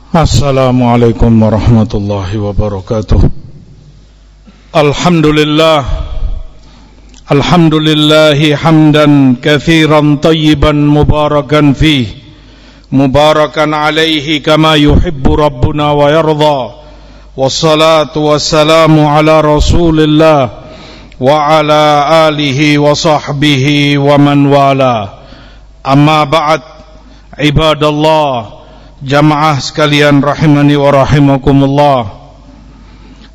Assalamualaikum warahmatullahi wabarakatuh. Alhamdulillahi hamdan katsiran tayyiban mubarakan fih, mubarakan alaihi kama yuhibbu rabbuna wa yarda. Wassalatu wassalamu ala rasulillah wa ala alihi wa sahbihi wa man wala. Amma ba'd, ibadallah, jamaah sekalian rahimani wa rahimakumullah.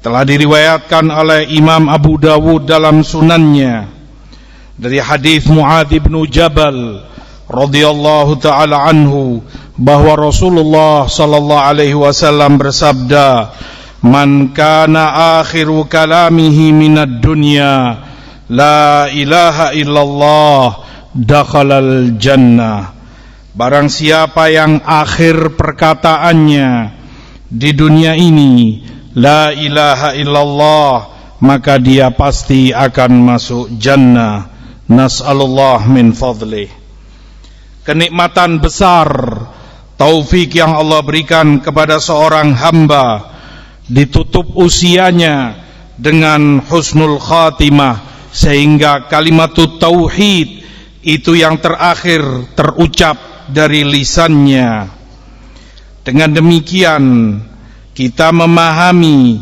Telah diriwayatkan oleh Imam Abu Dawud dalam sunannya dari hadis Mu'adz bin Jabal radhiyallahu taala anhu bahwa Rasulullah sallallahu alaihi wasallam bersabda, "Man kana akhiru kalamihi minad dunya la ilaha illallah dakhalal jannah." Barang siapa yang akhir perkataannya di dunia ini la ilaha illallah, maka dia pasti akan masuk jannah. Nas'alullah min fadlih. Kenikmatan besar, taufik yang Allah berikan kepada seorang hamba, ditutup usianya dengan husnul khatimah, sehingga kalimatut tauhid itu yang terakhir terucap dari lisannya. Dengan demikian kita memahami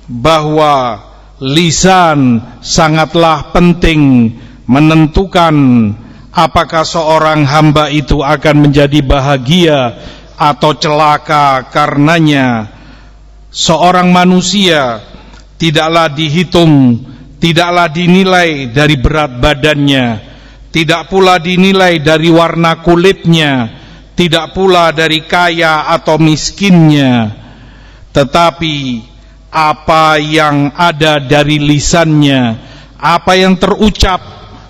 bahwa lisan sangatlah penting menentukan apakah seorang hamba itu akan menjadi bahagia atau celaka karenanya. Seorang manusia tidaklah dihitung, tidaklah dinilai dari berat badannya, tidak pula dinilai dari warna kulitnya, tidak pula dari kaya atau miskinnya, tetapi apa yang ada dari lisannya, apa yang terucap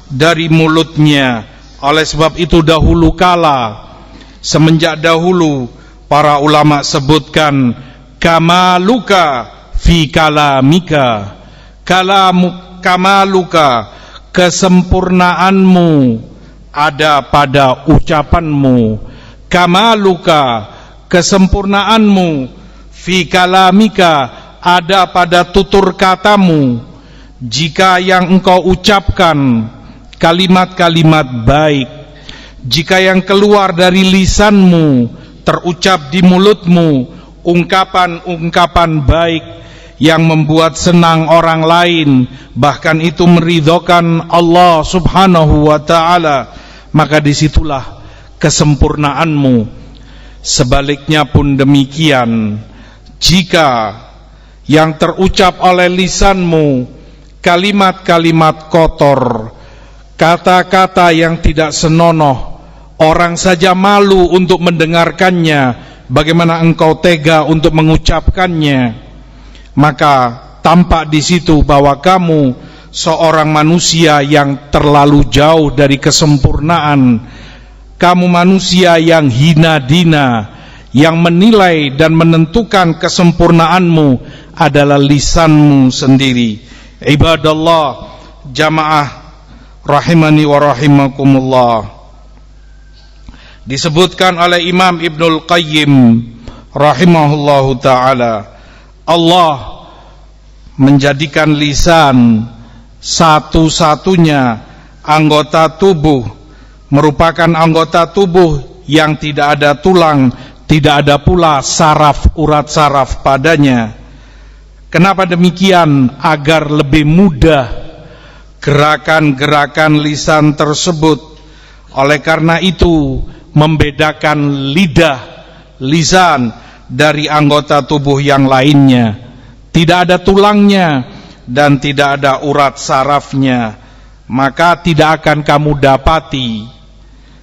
dari mulutnya. Oleh sebab itu dahulu kala, semenjak dahulu para ulama sebutkan kamaluka fi kalamika, kamaluka, kesempurnaanmu ada pada ucapanmu, kamaluka, kesempurnaanmu, fi kalamika, ada pada tutur katamu. Jika yang engkau ucapkan kalimat-kalimat baik, jika yang keluar dari lisanmu, terucap di mulutmu ungkapan-ungkapan baik yang membuat senang orang lain, bahkan itu meridhokan Allah subhanahu wa ta'ala, maka disitulah kesempurnaanmu. Sebaliknya pun demikian, jika yang terucap oleh lisanmu kalimat-kalimat kotor, kata-kata yang tidak senonoh, orang saja malu untuk mendengarkannya, bagaimana engkau tega untuk mengucapkannya, maka tampak di situ bahwa kamu seorang manusia yang terlalu jauh dari kesempurnaan. Kamu manusia yang hina dina, yang menilai dan menentukan kesempurnaanmu adalah lisanmu sendiri. Ibadallah, jamaah rahimani wa rahimakumullah. Disebutkan oleh Imam Ibnul Qayyim rahimahullahu ta'ala, Allah menjadikan lisan satu-satunya anggota tubuh, merupakan anggota tubuh yang tidak ada tulang, tidak ada pula saraf, urat saraf padanya. Kenapa demikian? Agar lebih mudah gerakan-gerakan lisan tersebut. Oleh karena itu, membedakan lisan dari anggota tubuh yang lainnya. Tidak ada tulangnya dan tidak ada urat sarafnya, maka tidak akan kamu dapati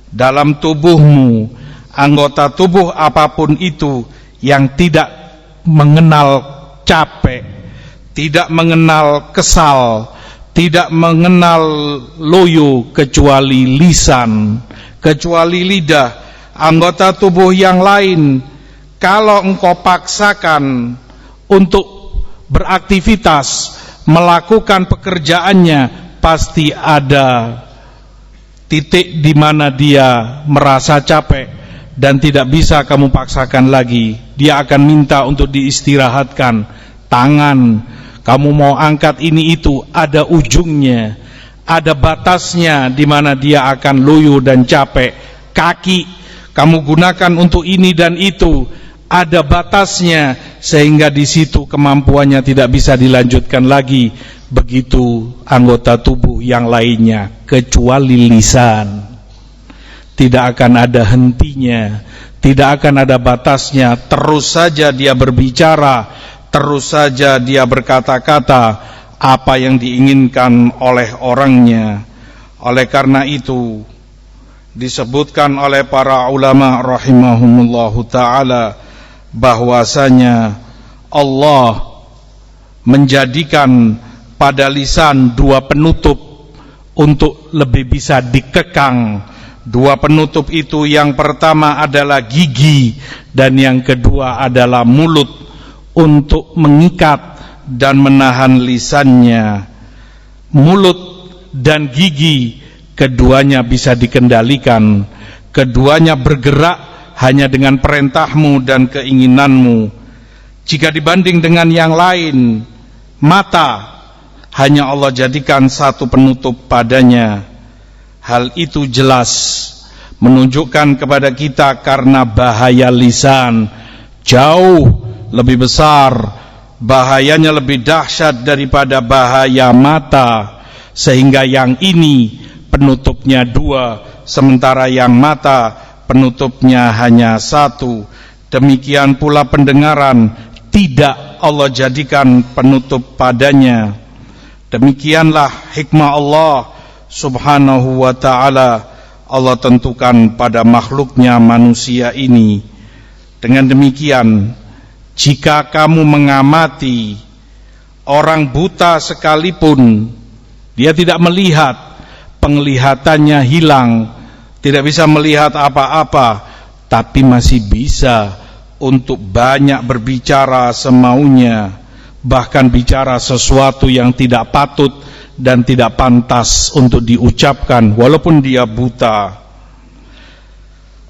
dalam tubuhmu anggota tubuh apapun itu yang tidak mengenal capek, tidak mengenal kesal, tidak mengenal loyo, kecuali lisan, kecuali lidah. Anggota tubuh yang lain, kalau engkau paksakan untuk beraktivitas, melakukan pekerjaannya, pasti ada titik di mana dia merasa capek dan tidak bisa kamu paksakan lagi. Dia akan minta untuk diistirahatkan. Tangan, kamu mau angkat ini itu, ada ujungnya, ada batasnya di mana dia akan loyo dan capek. Kaki, kamu gunakan untuk ini dan itu, ada batasnya, sehingga di situ kemampuannya tidak bisa dilanjutkan lagi. Begitu anggota tubuh yang lainnya, kecuali lisan. Tidak akan ada hentinya, tidak akan ada batasnya. Terus saja dia berbicara, terus saja dia berkata-kata apa yang diinginkan oleh orangnya. Oleh karena itu disebutkan oleh para ulama rahimahumullahu ta'ala bahwasanya Allah menjadikan pada lisan dua penutup untuk lebih bisa dikekang. Dua penutup itu, yang pertama adalah gigi dan yang kedua adalah mulut, untuk mengikat dan menahan lisannya. Mulut dan gigi keduanya bisa dikendalikan, keduanya bergerak hanya dengan perintahmu dan keinginanmu. Jika dibanding dengan yang lain, mata hanya Allah jadikan satu penutup padanya. Hal itu jelas menunjukkan kepada kita karena bahaya lisan jauh lebih besar, bahayanya lebih dahsyat daripada bahaya mata, sehingga yang ini penutupnya dua, sementara yang mata penutupnya hanya satu. Demikian pula pendengaran, tidak Allah jadikan penutup padanya. Demikianlah hikmah Allah subhanahu wa ta'ala Allah tentukan pada makhluknya manusia ini. Dengan demikian, jika kamu mengamati orang buta sekalipun, dia tidak melihat, penglihatannya hilang, tidak bisa melihat apa-apa, tapi masih bisa untuk banyak berbicara semaunya, bahkan bicara sesuatu yang tidak patut dan tidak pantas untuk diucapkan walaupun dia buta.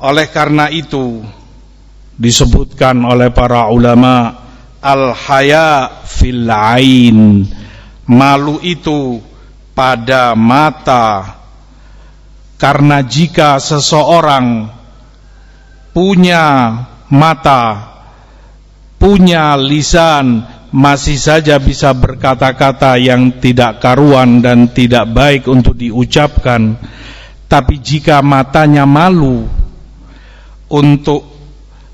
Oleh karena itu disebutkan oleh para ulama, al-haya fil ain, malu itu pada mata. Karena jika seseorang punya mata, punya lisan, masih saja bisa berkata-kata yang tidak karuan dan tidak baik untuk diucapkan. Tapi jika matanya malu untuk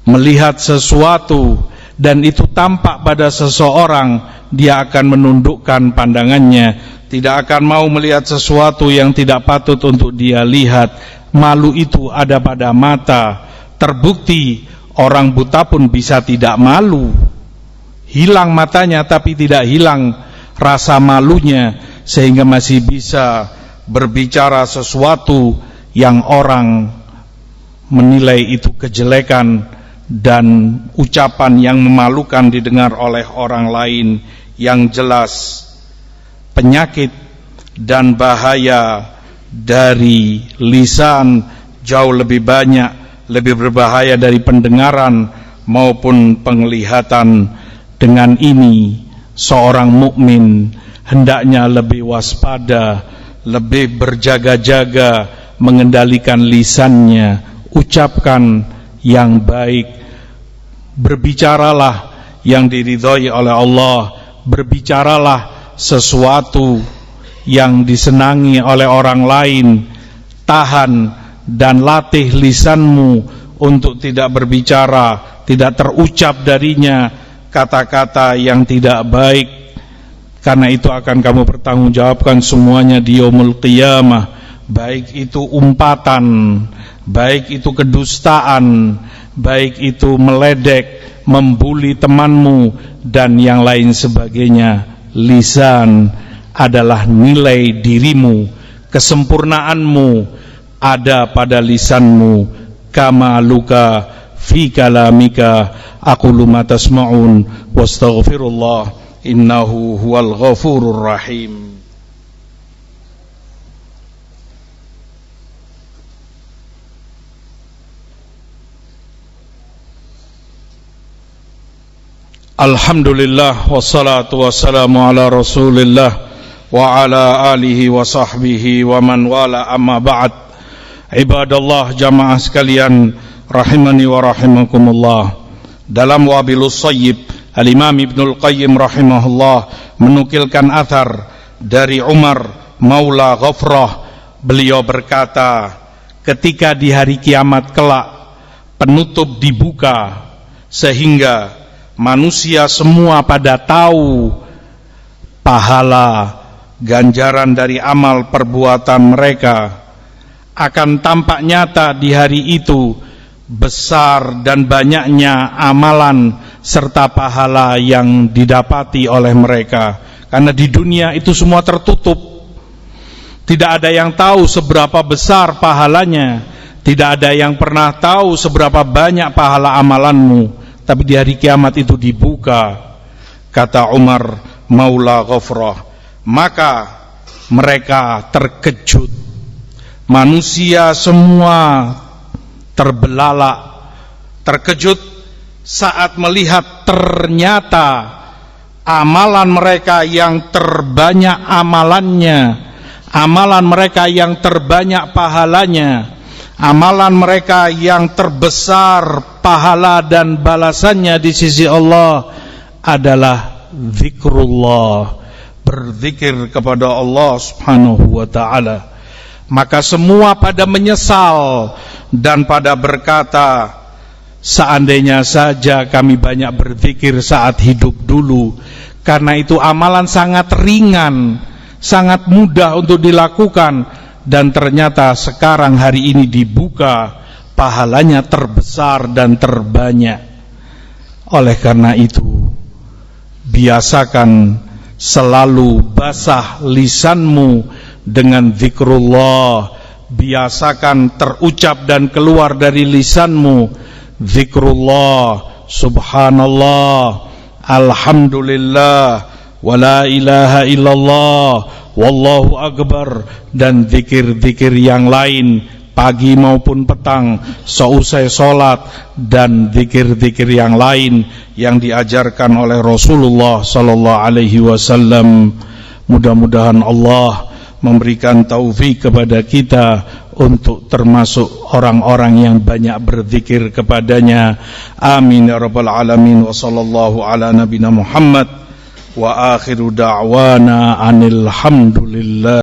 melihat sesuatu dan itu tampak pada seseorang, dia akan menundukkan pandangannya, tidak akan mau melihat sesuatu yang tidak patut untuk dia lihat. Malu itu ada pada mata. Terbukti orang buta pun bisa tidak malu. Hilang matanya tapi tidak hilang rasa malunya, sehingga masih bisa berbicara sesuatu yang orang menilai itu kejelekan dan ucapan yang memalukan didengar oleh orang lain. Yang jelas penyakit dan bahaya dari lisan jauh lebih banyak, lebih berbahaya dari pendengaran maupun penglihatan. Dengan ini seorang mukmin hendaknya lebih waspada, lebih berjaga-jaga mengendalikan lisannya. Ucapkan yang baik, berbicaralah yang diridhai oleh Allah, berbicaralah sesuatu yang disenangi oleh orang lain. Tahan dan latih lisanmu untuk tidak berbicara, tidak terucap darinya kata-kata yang tidak baik, karena itu akan kamu pertanggungjawabkan semuanya di yaumul qiyamah. Baik itu umpatan, baik itu kedustaan, baik itu meledek, membuli temanmu dan yang lain sebagainya. Lisan adalah nilai dirimu, kesempurnaanmu ada pada lisanmu. Kamaluka fi kalamika. Aqulu ma tasma'un wastaghfirullah innahu huwal ghafurur rahim. Alhamdulillah wassalatu wassalamu ala Rasulillah wa ala alihi wa sahbihi wa man wala, amma ba'd. Ibadallah, jamaah sekalian rahimani wa rahimakumullah. Dalam Wabilus Shayyib, Al-Imam Ibnul Qayyim rahimahullah menukilkan athar dari Umar Maula Ghafrah. Beliau berkata, ketika di hari kiamat kelak penutup dibuka sehingga manusia semua pada tahu pahala ganjaran dari amal perbuatan mereka, akan tampak nyata di hari itu besar dan banyaknya amalan serta pahala yang didapati oleh mereka. Karena di dunia itu semua tertutup, tidak ada yang tahu seberapa besar pahalanya, tidak ada yang pernah tahu seberapa banyak pahala amalanmu. Tapi di hari kiamat itu dibuka, kata Umar Maula Ghafrah, maka mereka terkejut. Manusia semua terbelalak, terkejut saat melihat ternyata amalan mereka yang terbanyak amalannya, amalan mereka yang terbanyak pahalanya, amalan mereka yang terbesar pahala dan balasannya di sisi Allah adalah zikrullah, berzikir kepada Allah Subhanahu wa ta'ala. Maka semua pada menyesal dan pada berkata, seandainya saja kami banyak berzikir saat hidup dulu, karena itu amalan sangat ringan, sangat mudah untuk dilakukan. Dan ternyata sekarang hari ini dibuka, pahalanya terbesar dan terbanyak. Oleh karena itu, biasakan selalu basah lisanmu dengan zikrullah. Biasakan terucap dan keluar dari lisanmu zikrullah, subhanallah, alhamdulillah, wa la ilaha illallah, wallahu akbar, dan zikir-zikir yang lain pagi maupun petang seusai sholat, dan zikir-zikir yang lain yang diajarkan oleh Rasulullah sallallahu alaihi wasallam. Mudah-mudahan Allah memberikan taufik kepada kita untuk termasuk orang-orang yang banyak berzikir kepadanya. Amin ya rabbal alamin. Wa sallallahu ala nabina Muhammad wa akhiru da'wana anil hamdulillah.